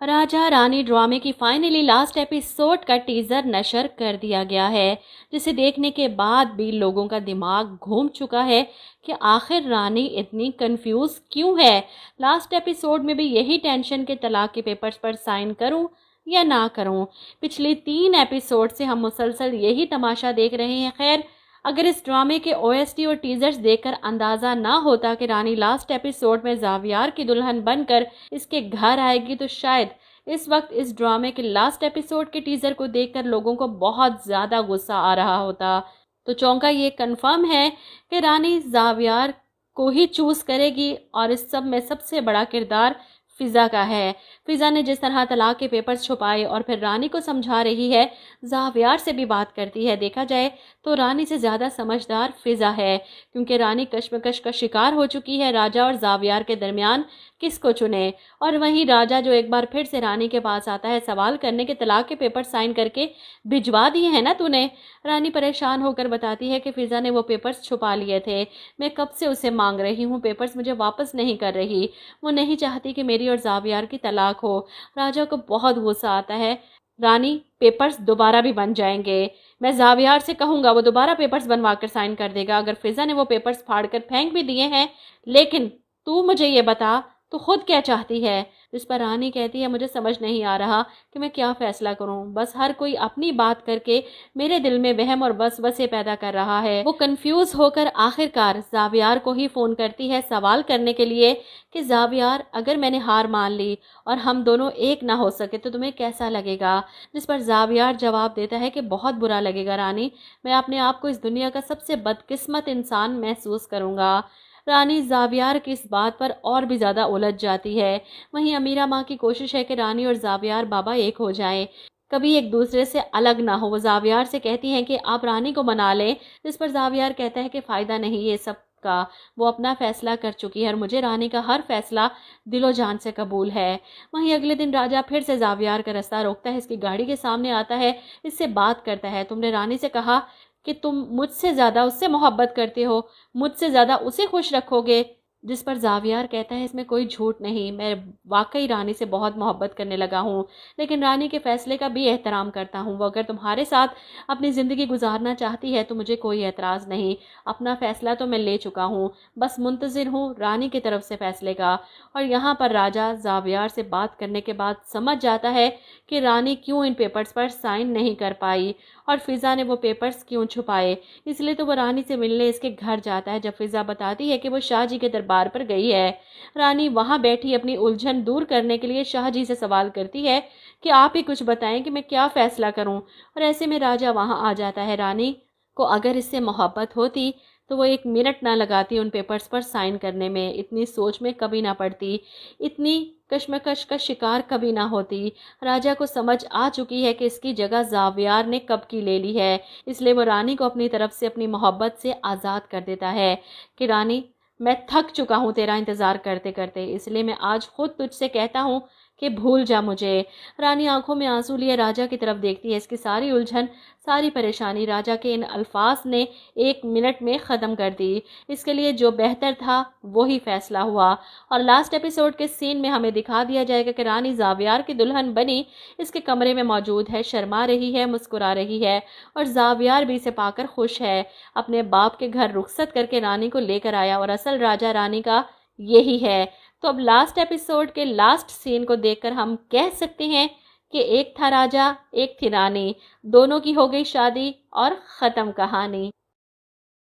राजा रानी ड्रामे की finally last episode का टीजर नशर कर दिया गया है, जिसे देखने के बाद भी लोगों का दिमाग घूम चुका है कि आखिर रानी इतनी कंफ्यूज क्यों है। लास्ट एपिसोड में भी यही टेंशन के तलाक के पेपर्स पर साइन करूं या ना करूं। पिछले 3 एपिसोड से हम मुसलसल यही तमाशा देख रहे हैं। खैर, अगर इस ड्रामे के ओएसटी और टीजर्स देखकर अंदाज़ा ना होता कि रानी लास्ट एपिसोड में जावियार की दुल्हन बनकर इसके घर आएगी, तो शायद इस वक्त इस ड्रामे के लास्ट एपिसोड के टीजर को देखकर लोगों को बहुत ज़्यादा गुस्सा आ रहा होता। तो चौंका ये कंफर्म है कि रानी जावियार को ही चूज करेगी और इस सब में सबसे बड़ा किरदार फिज़ा का है। फिज़ा ने जिस तरह तलाक के पेपर्स छुपाए और फिर रानी को समझा रही है, जावियार से भी बात करती है, देखा जाए तो रानी से ज़्यादा समझदार फिज़ा है, क्योंकि रानी कश्मकश का शिकार हो चुकी है राजा और जावियार के दरमियान किसको चुने। और वहीं राजा जो एक बार फिर से रानी के पास आता है सवाल करने के तलाक के पेपर साइन करके भिजवा दिए हैं ना तूने। रानी परेशान होकर बताती है कि फिज़ा ने वो पेपर्स छुपा लिए थे, मैं कब से उसे मांग रही हूँ, पेपर्स मुझे वापस नहीं कर रही, वो नहीं चाहती कि मेरी और जावियार की तलाक हो। राजा को बहुत गुस्सा आता है। रानी, पेपर्स दोबारा भी बन जाएंगे, मैं जावियार से कहूँगा वो दोबारा पेपर्स बनवा कर साइन कर देगा। अगर फिज़ा ने वो पेपर्स फाड़ कर फेंक भी दिए हैं, लेकिन तू मुझे ये बता तो खुद क्या चाहती है। जिस पर रानी कहती है, मुझे समझ नहीं आ रहा कि मैं क्या फैसला करूं, बस हर कोई अपनी बात करके मेरे दिल में वहम और वसवसे पैदा कर रहा है। वो कंफ्यूज होकर आखिरकार जावियार को ही फोन करती है सवाल करने के लिए कि जावियार, अगर मैंने हार मान ली और हम दोनों एक ना हो सके तो तुम्हें कैसा लगेगा। जिस पर जावियार जवाब देता है कि बहुत बुरा लगेगा रानी, मैं अपने आप को इस दुनिया का सबसे बदकिस्मत इंसान महसूस करूंगा। रानी जावियार की इस बात पर और भी ज़्यादा उलझ जाती है। वहीं अमीरा माँ की कोशिश है कि रानी और जावियार बाबा एक हो जाएं, कभी एक दूसरे से अलग ना हो। वो जावियार से कहती हैं कि आप रानी को मना लें, जिस पर जावियार कहता है कि फ़ायदा नहीं ये सब का, वो अपना फैसला कर चुकी है और मुझे रानी का हर फैसला दिलो जान से कबूल है। वहीं अगले दिन राजा फिर से जावियार का रास्ता रोकता है, इसकी गाड़ी के सामने आता है, इससे बात करता है, तुमने रानी से कहा कि तुम मुझसे ज़्यादा उससे मोहब्बत करते हो, मुझसे ज़्यादा उसे खुश रखोगे। जिस पर जावियार कहता है, इसमें कोई झूठ नहीं, मैं वाकई रानी से बहुत मोहब्बत करने लगा हूँ, लेकिन रानी के फैसले का भी एहतराम करता हूँ। वो अगर तुम्हारे साथ अपनी ज़िंदगी गुजारना चाहती है तो मुझे कोई एतराज़ नहीं, अपना फ़ैसला तो मैं ले चुका हूँ, बस मुंतज़िर हूँ रानी की तरफ से फ़ैसले का। और यहाँ पर राजा जावियार से बात करने के बाद समझ जाता है कि रानी क्यों इन पेपर्स पर साइन नहीं कर पाई और फिज़ा ने वो पेपर्स क्यों छुपाए। इसलिए तो वो रानी से मिलने इसके घर जाता है। जब फिज़ा बताती है कि वो शाहजी के दरबार पर गई है, रानी वहाँ बैठी अपनी उलझन दूर करने के लिए शाहजी से सवाल करती है कि आप ही कुछ बताएं कि मैं क्या फ़ैसला करूं। और ऐसे में राजा वहाँ आ जाता है। रानी को अगर इससे मोहब्बत होती तो वो 1 मिनट ना लगाती उन पेपर्स पर साइन करने में, इतनी सोच में कभी ना पड़ती, इतनी कश्मकश का शिकार कभी ना होती। राजा को समझ आ चुकी है कि इसकी जगह जावियार ने कब की ले ली है, इसलिए वो रानी को अपनी तरफ से अपनी मोहब्बत से आज़ाद कर देता है कि रानी, मैं थक चुका हूँ तेरा इंतज़ार करते करते, इसलिए मैं आज खुद तुझसे कहता हूँ कि भूल जा मुझे। रानी आंखों में आंसू लिए राजा की तरफ देखती है। इसकी सारी उलझन, सारी परेशानी राजा के इन अल्फाज ने 1 मिनट में ख़त्म कर दी। इसके लिए जो बेहतर था वो ही फैसला हुआ। और लास्ट एपिसोड के सीन में हमें दिखा दिया जाएगा कि रानी जावियार की दुल्हन बनी इसके कमरे में मौजूद है, शर्मा रही है, मुस्कुरा रही है और जावियार भी इसे पाकर खुश है। अपने बाप के घर रुखसत करके रानी को लेकर आया और असल राजा रानी का यही है। तो अब लास्ट एपिसोड के लास्ट सीन को देखकर हम कह सकते हैं कि एक था राजा, एक थी रानी, दोनों की हो गई शादी और ख़त्म कहानी।